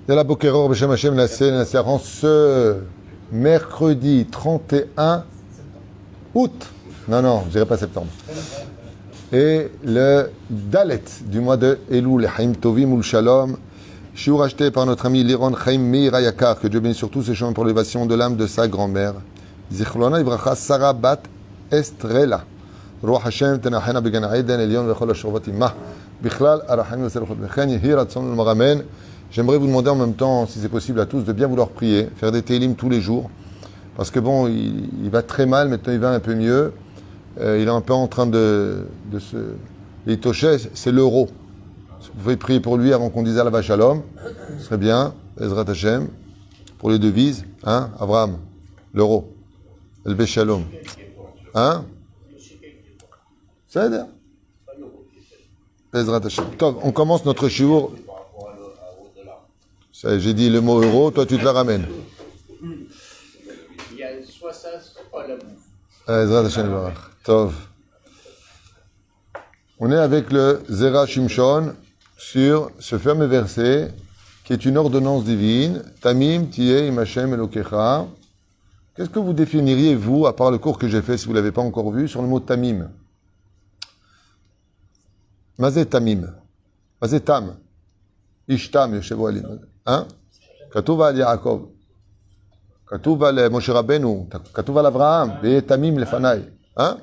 Yalla Bokeror, Beshem Hashem, Nassé, ce mercredi 31 août. Non, je dirais pas septembre. Et le Dalet du mois de Elul, Chaim Tovim Ul Shalom, shiur acheté par notre ami Liron Chaim Meir Ayakar, que Dieu bénisse surtout ses chemins pour l'élévation de l'âme de sa grand-mère. Zichlona Ibracha Sarah Bat Estrela. Ruach Hashem Tenachena Began Eden Elion Vechol Ashurvat Imah. Bichlal Arachim Veselchot Vechen Yehi Ratzon Maramen. J'aimerais vous demander en même temps, si c'est possible à tous, de bien vouloir prier, faire des télim tous les jours. Parce que bon, il va très mal, maintenant il va un peu mieux. Il est un peu en train de se... Il touchait, c'est l'euro. Si vous pouvez prier pour lui avant qu'on dise Alava Shalom, ce serait bien. Ezrat Hashem, pour les devises. Hein, Abraham, l'euro. El Shalom. Hein? Ça aide. Ezrat Hashem. Top, on commence notre shiur. J'ai dit le mot euro, toi tu te la ramènes. Il y a soit ça, soit pas la bouffe. Ezrat Hashem Barach. Tov. On est avec le Zera Shimshon sur ce fameux verset qui est une ordonnance divine. Tamim tiye im Hashem Elokecha. Qu'est-ce que vous définiriez, vous, à part le cours que j'ai fait, si vous ne l'avez pas encore vu, sur le mot Tamim? Mazé Tamim. Mazé Tam. Ishtam, Yoshevo Alim. Hein? Katuv al Yaakov. Katuv al Moshe Rabbeinu. Katuv al Avraham. Ve Tamim lefanai. Hein?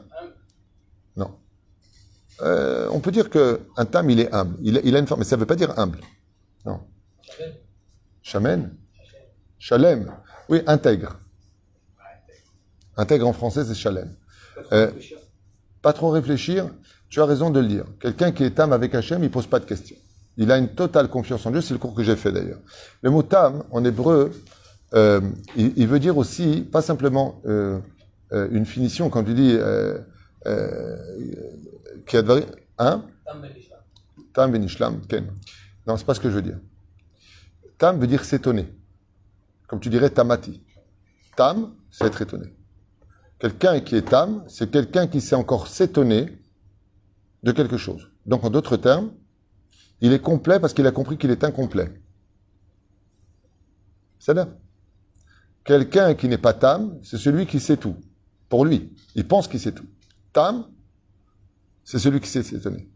Non. On peut dire qu'un tam, il est humble. Il a une forme, mais ça ne veut pas dire humble. Non. Shamen? Shalem. Oui, intègre. Intègre en français, c'est shalem. Pas trop réfléchir. Tu as raison de le dire. Quelqu'un qui est tam avec Hachem, il ne pose pas de questions. Il a une totale confiance en Dieu. C'est le cours que j'ai fait d'ailleurs. Le mot tam, en hébreu, il veut dire aussi, pas simplement une finition, quand tu dis qui a de hein? Tam benishlam, ken. Non, c'est pas ce que je veux dire. Tam veut dire s'étonner. Comme tu dirais tamati. Tam, c'est être étonné. Quelqu'un qui est tam, c'est quelqu'un qui sait encore s'étonner de quelque chose. Donc, en d'autres termes, il est complet parce qu'il a compris qu'il est incomplet. C'est-à-dire, quelqu'un qui n'est pas tam, c'est celui qui sait tout. Pour lui, il pense qu'il sait tout. Tam, c'est celui qui sait s'étonner.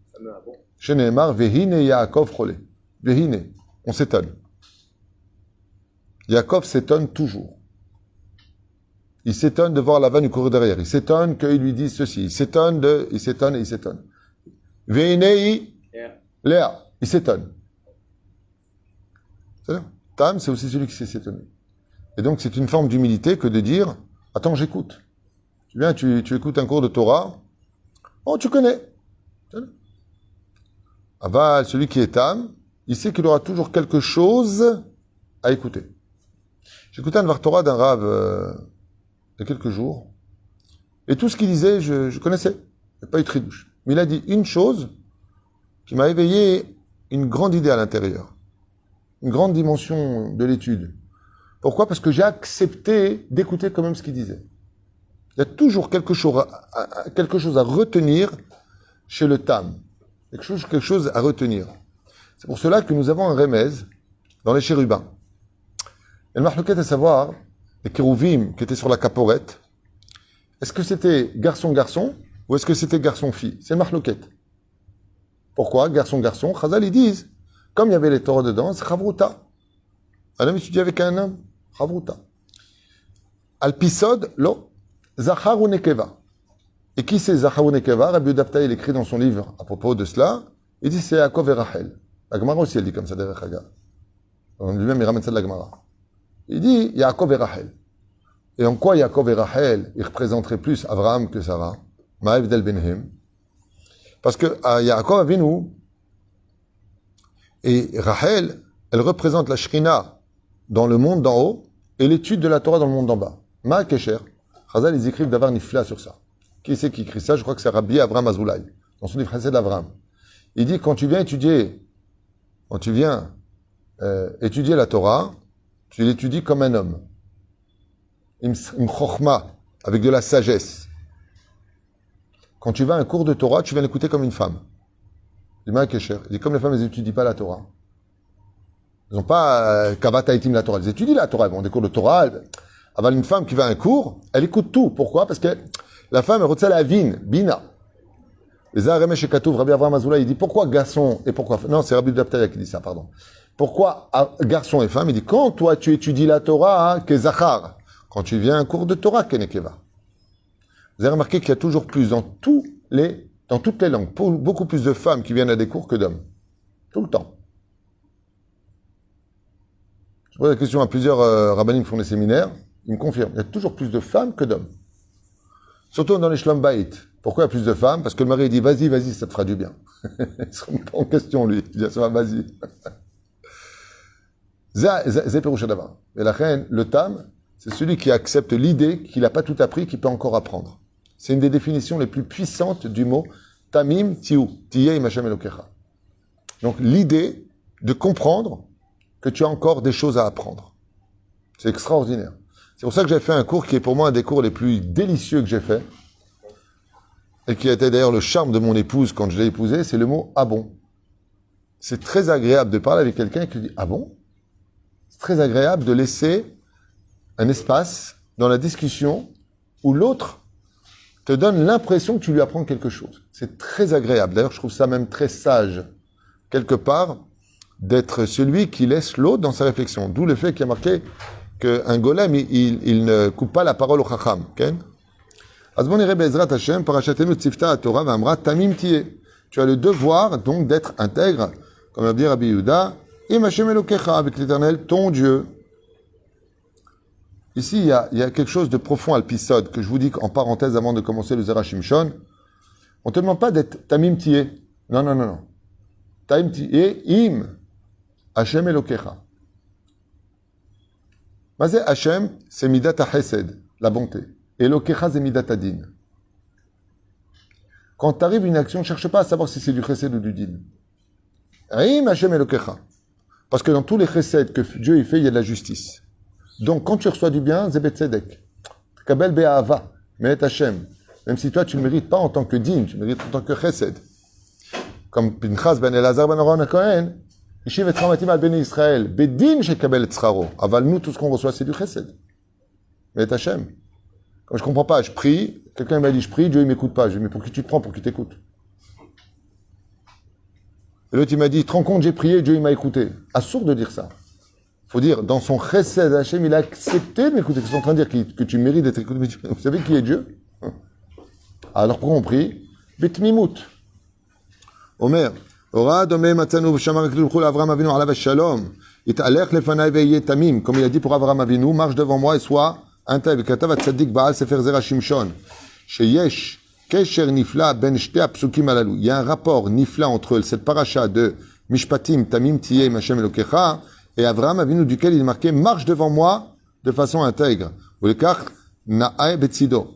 Chez Nehemar, Vehine Yaakov Chole. Vehine, on s'étonne. Yaakov s'étonne toujours. Il s'étonne de voir la vanne courir derrière. Il s'étonne qu'il lui dise ceci. Il s'étonne et il s'étonne. Vehine Léa, il s'étonne. C'est-à-dire, Tam, c'est aussi celui qui sait s'étonner. Et donc, c'est une forme d'humilité que de dire, attends, j'écoute. Tu viens, tu écoutes un cours de Torah. Oh, tu connais. Aval, celui qui est Tam, il sait qu'il aura toujours quelque chose à écouter. J'écoutais un Dvar Torah d'un Rav il y a quelques jours. Et tout ce qu'il disait, je connaissais. Il n'y a pas eu de tridouche. Mais il a dit une chose qui m'a éveillé une grande idée à l'intérieur. Une grande dimension de l'étude. Pourquoi? Parce que j'ai accepté d'écouter quand même ce qu'il disait. Il y a toujours quelque chose à retenir chez le Tam. Quelque chose à retenir. C'est pour cela que nous avons un remez dans les chérubins. Et le marloquette à savoir, les kérouvim qui étaient sur la caporette, est-ce que c'était garçon-garçon ou est-ce que c'était garçon-fille? C'est le marloquette. Pourquoi? Garçon-garçon. Chazal, ils disent, comme il y avait les Torahs dedans, c'est chavruta. Un homme étudie avec un homme, chavruta. Alpisod, lo. Zachar ou Nekeva. Et qui c'est Zachar ou Nekeva? Rabbi Udapta, il écrit dans son livre à propos de cela. Il dit c'est Yaakov et Rachel. La Gemara aussi, elle dit comme ça, derrière Chaga. Lui-même, il ramène ça de la Gemara. Il dit Yaakov et Rachel. Et en quoi Yaakov et Rachel, ils représenteraient plus Abraham que Sarah? Ma'ev del Benhem. Parce que à Yaakov Avinu et Rachel, elle représente la Shrina dans le monde d'en haut et l'étude de la Torah dans le monde d'en bas. Ma Kesher. Chazal, ils écrivent d'avoir Nifla sur ça. Qui c'est qui écrit ça? Je crois que c'est Rabbi Avraham Azoulay, dans son livre Chesed d'Avraham. Il dit, quand tu viens étudier la Torah, tu l'étudies comme un homme. Im chokhma, avec de la sagesse. Quand tu vas à un cours de Torah, tu viens l'écouter comme une femme. Il dit, comme les femmes, elles n'étudient pas la Torah. Ils n'ont pas Kavat Haïtim la Torah. Ils étudient la Torah. Ils vont des cours de Torah. Avant une femme qui va à un cours, elle écoute tout. Pourquoi? Parce que la femme, elle retient la vine, bina. Les Aramesh et Katouf, Rabbi Avraham Azoulay, il dit pourquoi garçon et pourquoi femme? Non, c'est Rabbi Daptaria qui dit ça, pardon. Pourquoi garçon et femme? Il dit quand toi tu étudies la Torah, hein, Kezachar. Quand tu viens à un cours de Torah, Kenekeva. Vous avez remarqué qu'il y a toujours plus dans toutes les langues, beaucoup plus de femmes qui viennent à des cours que d'hommes. Tout le temps. Je pose la question à plusieurs rabbinim qui font des séminaires. Ils me confirment. Il y a toujours plus de femmes que d'hommes. Surtout dans les Shlom Bayit. Pourquoi il y a plus de femmes? Parce que le mari dit vas-y, ça te fera du bien. Il ne se remet pas en question, lui. Il dit ça va, vas-y. Zé Péroucha d'Avar. Et la reine, le tam, c'est celui qui accepte l'idée qu'il n'a pas tout appris, qu'il peut encore apprendre. C'est une des définitions les plus puissantes du mot tamim tiou, tiyeh imachem elokecha. Donc l'idée de comprendre que tu as encore des choses à apprendre. C'est extraordinaire. C'est pour ça que j'ai fait un cours qui est pour moi un des cours les plus délicieux que j'ai fait, et qui a été d'ailleurs le charme de mon épouse quand je l'ai épousée, c'est le mot « ah bon ». C'est très agréable de parler avec quelqu'un qui dit « ah bon ». C'est très agréable de laisser un espace dans la discussion où l'autre te donne l'impression que tu lui apprends quelque chose. C'est très agréable. D'ailleurs, je trouve ça même très sage, quelque part, d'être celui qui laisse l'autre dans sa réflexion. D'où le fait qu'il y a marqué qu'un golem, il ne coupe pas la parole au chacham. Okay? Tu as le devoir donc d'être intègre, comme l'a dit Rabbi Yehuda, avec l'Éternel, ton Dieu. Ici, il y a quelque chose de profond à l'épisode que je vous dis en parenthèse avant de commencer le Zera Shimshon. On ne te demande pas d'être Tamim Tiye. Non. Tamim Tiye, Im, Hashem Elokecha. Mazé Hashem, c'est Midat HaChesed, la bonté. Elokecha, c'est Midat Adin. Quand t'arrive une action, ne cherche pas à savoir si c'est du Chesed ou du Din. Im, Hashem Elokecha. Parce que dans tous les Chesed que Dieu il fait, il y a de la justice. Donc, quand tu reçois du bien, Zebet Tzedek. Kabel Be'ahava, Me'et Hashem. Même si toi, tu ne le mérites pas en tant que Din, tu le mérites en tant que Chesed. Comme Pinchas ben Elazar ben Aaron HaKohen, Yishiv et Tramatim al Bnei Israël, Bedin shekabel et tzraro. Aval, nous, tout ce qu'on reçoit, c'est du Chesed. Me'et Hashem. Quand je comprends pas, je prie, quelqu'un m'a dit je prie, Dieu il m'écoute pas. Je dis mais pour qui tu te prends, pour qui t'écoute? Et l'autre il m'a dit, te rends compte, j'ai prié, Dieu il m'a écouté. Assourd de dire ça. Faut dire, dans son chesed, Hachem, il a accepté de m'écouter. Ils sont en train de dire que tu mérites d'être écouté. Vous savez qui est Dieu? Alors pourquoi on prie? Betmimut. Omer. Ora domé matzanu v'shamar k'luchul Avram Avinu alav shalom. It'alech lefanai ve'yeh tamim. Comme il a dit pour Avram Avinu, marche devant moi et sois intègre. Katav tzaddik ba'al sefer zera shimshon. Sheyesh kesher nifla ben shte apsukim alalou. Il y a un rapport nifla entre cette paracha de Mishpatim tamim tiyeh Hashem Elokecha et Avraham Avinu duquel il est marqué marche devant moi de façon intègre. Ulekach na'ay betzido.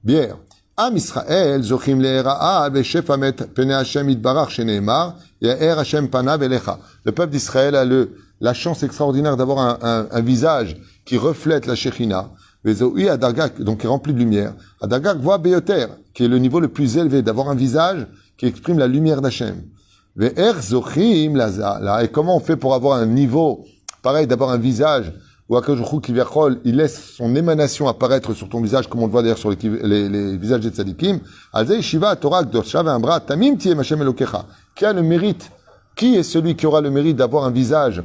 Bière. Am Israël zochim le'era'a ve'shefamet pene Hashem itbarach sheneemar ya'er Hashem panav elecha. Le peuple d'Israël a la chance extraordinaire d'avoir un visage qui reflète la Shekhinah. Ve'zoui adargak, donc qui est rempli de lumière. Adargak voit beyoter, qui est le niveau le plus élevé, d'avoir un visage qui exprime la lumière d'Hashem. Ve'er zochim la. Et comment on fait pour avoir un niveau pareil, d'avoir un visage où Akadosh qui viachol, il laisse son émanation apparaître sur ton visage, comme on le voit d'ailleurs sur les visages des tzadikim. Alzei shiva Torah kdosha ve'ambra tamim tiyeh Hashem Elokecha. Qui a le mérite? Qui est celui qui aura le mérite d'avoir un visage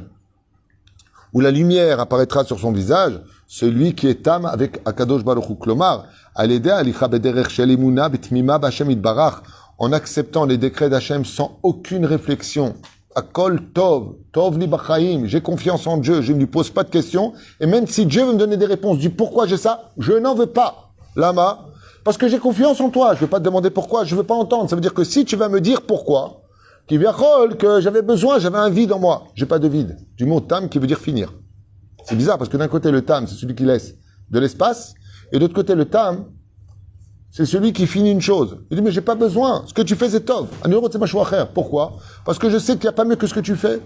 où la lumière apparaîtra sur son visage? Celui qui est tam avec Akadosh Baruch Hu. Klomar, al-edeh alicha bederech shel emuna betmima b'Hashem itbarach, en acceptant les décrets d'Hachem sans aucune réflexion. Akol tov, tov li b'chaim, j'ai confiance en Dieu, je ne lui pose pas de questions, et même si Dieu veut me donner des réponses du pourquoi j'ai ça, je n'en veux pas. Lama, parce que j'ai confiance en toi, je ne vais pas te demander pourquoi, je ne veux pas entendre. Ça veut dire que si tu vas me dire pourquoi, qui viachol, que j'avais besoin, j'avais un vide en moi, j'ai pas de vide. Du mot tam qui veut dire finir. C'est bizarre parce que d'un côté le tam, c'est celui qui laisse de l'espace, et de l'autre côté le tam, c'est celui qui finit une chose. Il dit mais j'ai pas besoin, ce que tu fais c'est tov. Pourquoi? Parce que je sais qu'il n'y a pas mieux que ce que tu fais.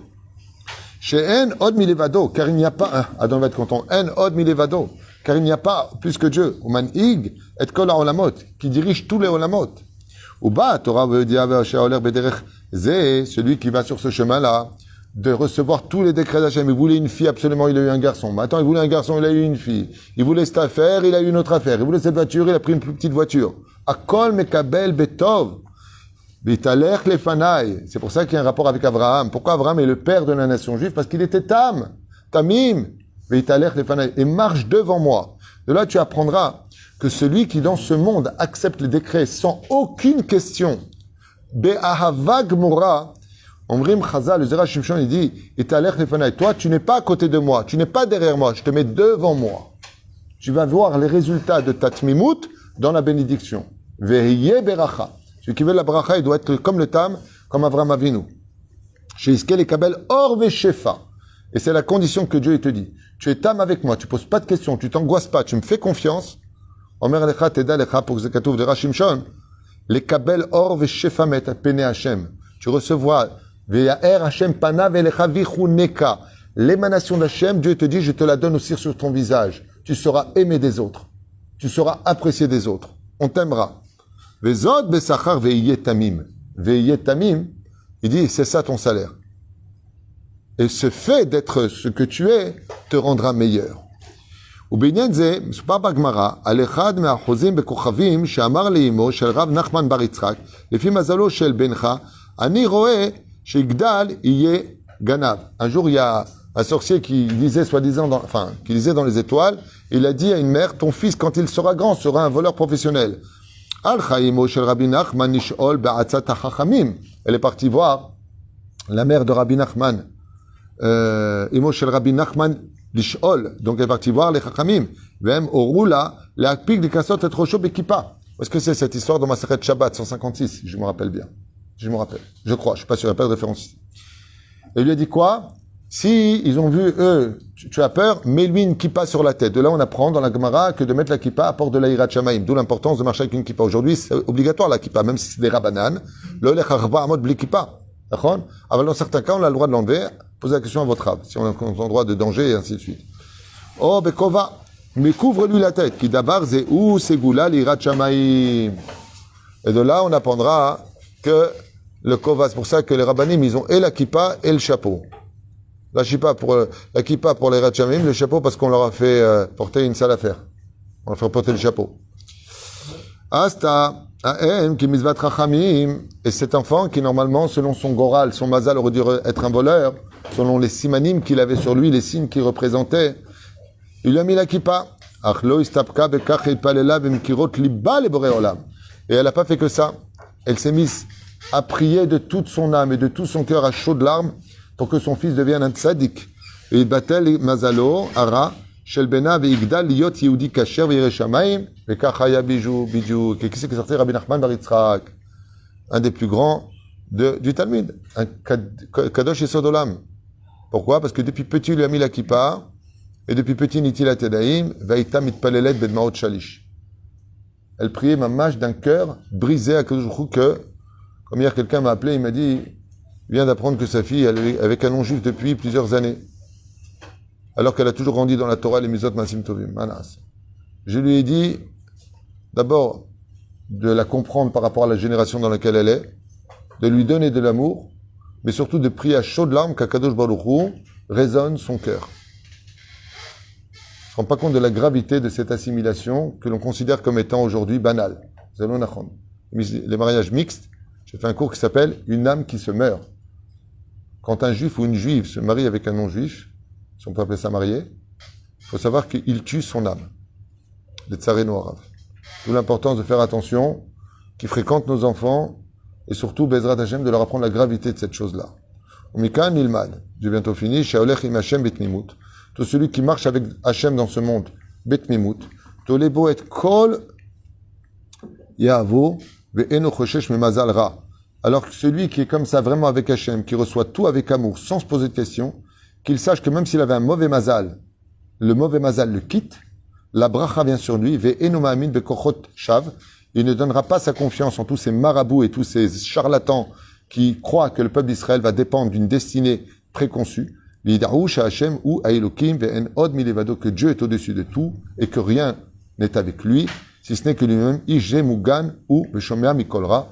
Chez En od milevado, car il n'y a pas un. Adam va être content. En od milevado, car il n'y a pas plus que Dieu. Uman ig et kol haolamot, qui dirige tous les olamot. Uba Torah veut dire bederech zeh, celui qui va sur ce chemin-là. de recevoir tous les décrets d'Hachem. Il voulait une fille, absolument, il a eu un garçon. Maintenant, il voulait un garçon, il a eu une fille. Il voulait cette affaire, il a eu une autre affaire. Il voulait cette voiture, il a pris une plus petite voiture. Akol mekabel betov. Bitalech lefanai. C'est pour ça qu'il y a un rapport avec Abraham. Pourquoi Abraham est le père de la nation juive? Parce qu'il était Tamim. Bitalech lefanai. Et marche devant moi. De là, tu apprendras que celui qui, dans ce monde, accepte les décrets sans aucune question, be'ahavag mora, Omrim Chazal, le Zera Shimshon, il dit, Italech lefanai. Toi, tu n'es pas à côté de moi, tu n'es pas derrière moi, je te mets devant moi. Tu vas voir les résultats de ta tmimout dans la bénédiction. Vehiye beracha. Celui qui veut la bracha, il doit être comme le tam, comme Avraham Avinu. Chez Iskel et Kabel, or veshefa. Et c'est la condition que Dieu te dit. Tu es tam avec moi, tu poses pas de questions, tu t'angoisses pas, tu me fais confiance. Omer lecha teda lecha pour Zekatouf de Rashimshon. Les Kabel or veshefa met pene Hashem. Tu recevras ve'yaher Hashem pana ve'lecha vichuneka. L'émanation d'Hashem, Dieu te dit, je te la donne aussi sur ton visage. Tu seras aimé des autres. Tu seras apprécié des autres. On t'aimera. Ve'zod besachar ve'yeh tamim. Ve'yeh tamim, il dit, c'est ça ton salaire. Et ce fait d'être ce que tu es te rendra meilleur. ובעניין זה, מסופר בגמרא, על אחד מהאחוזים בכוכבים שאמר לאמו של רב נחמן בר יצחק, לפי מזלו של בנך, אני רואה שיגדל יהיה גנב. Un jour, il y a un sorcier qui lisait soi-disant, qui lisait dans les étoiles, il a dit à une mère, ton fils, quand il sera grand, sera un voleur professionnel. Alcha imo shel Rabbi Nachman nish'ol ba'atzat hachachamim. Elle est partie voir la mère de Rabbi Nachman, imo shel Rabbi Nachman lish'ol. Donc elle est partie voir les chachamim. Vem orula le'akpik likasot et rosho bekipa. Est-ce que c'est cette histoire dans Masechet Shabbat 156, si je me rappelle bien? Je me rappelle. Je crois. Je suis pas sûr. Il n'y a pas de référence ici. Et il lui a dit quoi? Si ils ont vu, eux, tu as peur, mets-lui une kippa sur la tête. De là, on apprend dans la Gemara que de mettre la kippa apporte de l'aïrat shamaim. D'où l'importance de marcher avec une kippa. Aujourd'hui, c'est obligatoire la kippa, même si c'est des rabbanan. Le lech harba amod bli kippa. D'accord? Alors, dans certains cas, on a le droit de l'enlever. Posez la question à votre rab, si on est en endroit de danger, et ainsi de suite. Oh, bekova. Mais couvre-lui la tête. Ki dabar ze'u segula l'irat shamaim. Et de là, on apprendra que le kova, c'est pour ça que les rabbanim, ils ont et la kippa et le chapeau. La kippa pour les ratchamim, le chapeau parce qu'on leur a fait porter une sale affaire. On leur a fait porter le chapeau. Asta, aem, ki mizvat rachamim, et cet enfant qui normalement, selon son goral, son mazal aurait dû être un voleur, selon les simanim qu'il avait sur lui, les signes qu'il représentait, il lui a mis la kippa. Achlo istapka bekach ilpalela bemkirot liba le boré olam. Et elle n'a pas fait que ça. Elle s'est mise à prier de toute son âme et de tout son cœur à chaudes larmes pour que son fils devienne un tzaddik. Et il battel mazalo, ara, shel bena ve'igdal liot yehudi kasher ve'yireh shamayim, ve'kach haya bijou. Qui c'est qui est sorti? Rabbi Nachman bar Yitzchak, un des plus grands du Talmud, un kadosh yesod olam. Pourquoi? Parce que depuis petit, il lui a mis la kippa, et depuis petit, nitilat tedaim, va'ita mitpalelet bedmaot shalish. Elle priait mamash d'un cœur brisé à Kadosh Baruch Hu que, comme hier quelqu'un m'a appelé, il m'a dit, il vient d'apprendre que sa fille elle est avec un non-juif depuis plusieurs années. Alors qu'elle a toujours grandi dans la Torah, les Mizot Masim Tovim. Manas. Je lui ai dit, d'abord, de la comprendre par rapport à la génération dans laquelle elle est, de lui donner de l'amour, mais surtout de prier à chaudes larmes qu'Akadosh Baruch Hu résonne son cœur. On ne se rend pas compte de la gravité de cette assimilation que l'on considère comme étant aujourd'hui banale. Les mariages mixtes, j'ai fait un cours qui s'appelle « Une âme qui se meurt ». Quand un juif ou une juive se marie avec un non-juif, si on peut appeler ça marié, il faut savoir qu'il tue son âme. Les tsareno arabes. D'où l'importance de faire attention, qui fréquentent nos enfants, et surtout, Bezrat Hashem, de leur apprendre la gravité de cette chose-là. Omikan Nilmad, j'ai bientôt fini, Shaolech im Hashem betmimut. Tout celui qui marche avec Hashem dans ce monde, betmimut, tolebo et kol yavo ve'eno choshesh memazal ra. Alors que celui qui est comme ça, vraiment avec Hachem, qui reçoit tout avec amour, sans se poser de questions, qu'il sache que même s'il avait un mauvais mazal, le mauvais mazal le quitte, la bracha vient sur lui, ve'eno ma'amin bekochot shav, il ne donnera pas sa confiance en tous ces marabouts et tous ces charlatans qui croient que le peuple d'Israël va dépendre d'une destinée préconçue, l'ida'ouch à Hachem ou à Elohim ve'en od milevado, que Dieu est au-dessus de tout et que rien n'est avec lui, si ce n'est que lui-même, Ije Mugan ou Beshomea Mikolra.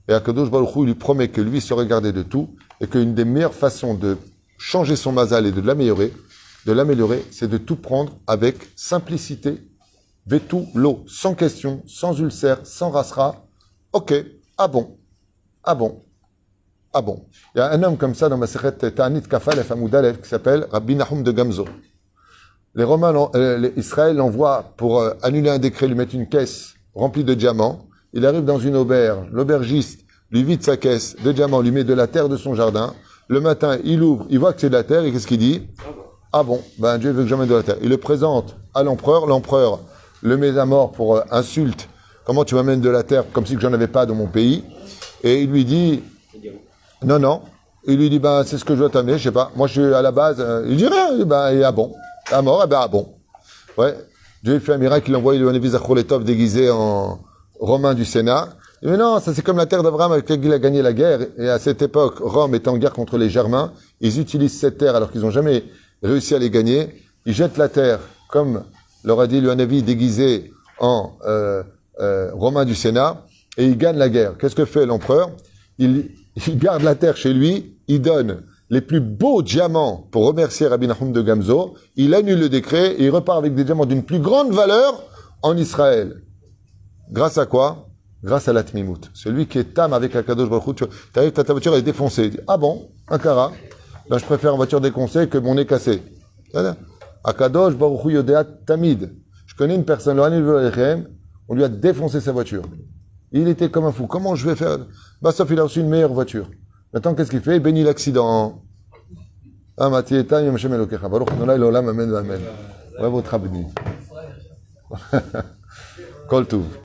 Et Akadosh Baruch Hu lui promet que lui se regardait de tout et qu'une des meilleures façons de changer son mazal et de l'améliorer, c'est de tout prendre avec simplicité, vétou, l'eau, sans question, sans ulcère, sans rasra. Ok, ah bon, ah bon, ah bon. Il y a un homme comme ça dans ma Masechet Ta'anit Kafal Amud Aleph qui s'appelle Rabbi Nahum de Gamzo. Les Romains, Israël l'envoie pour annuler un décret, lui mettre une caisse remplie de diamants. Il arrive dans une auberge, l'aubergiste lui vide sa caisse de diamants, lui met de la terre de son jardin. Le matin, il ouvre, il voit que c'est de la terre et qu'est-ce qu'il dit? Ah bon, ben Dieu veut que j'emmène de la terre. Il le présente à l'empereur, l'empereur le met à mort pour insulte. Comment tu m'amènes de la terre comme si que j'en avais pas dans mon pays? Et il lui dit, non, non. Il lui dit, ben c'est ce que je dois t'amener, je sais pas. Moi je suis à la base, il dit rien, ben il est ah bon. À mort, eh ben ah bon. Ouais. Dieu fait un miracle, il envoie Léonévis Zakhrouletov déguisé en romain du Sénat. Il dit, mais non, ça c'est comme la terre d'Abraham avec laquelle il a gagné la guerre. Et à cette époque, Rome est en guerre contre les Germains. Ils utilisent cette terre alors qu'ils n'ont jamais réussi à les gagner. Ils jettent la terre, comme leur a dit Léonévis déguisé en romain du Sénat, et ils gagnent la guerre. Qu'est-ce que fait l'empereur? Il garde la terre chez lui, il donne les plus beaux diamants pour remercier Rabbi Nahum de Gamzo, il annule le décret et il repart avec des diamants d'une plus grande valeur en Israël. Grâce à quoi? Grâce à la Tmimout. Celui qui est tam avec Akadosh Baruch Hu, tu arrives, ta voiture elle est défoncée. Tu dis, ah bon, un cara. Ben, je préfère une voiture défoncée que mon nez cassé. Akadosh Baruch Hu Yodeat Tamid. Je connais une personne, on lui a défoncé sa voiture. Il était comme un fou. Comment je vais faire? Bah, sauf il a reçu une meilleure voiture. Maintenant, qu'est-ce qu'il fait? Il bénit l'accident. Ah, Matieta, Yom Shem Elokecha. Baruch Adonai L'Olam, Amen, Amen. Ouais, votre abni. Kol Tuv.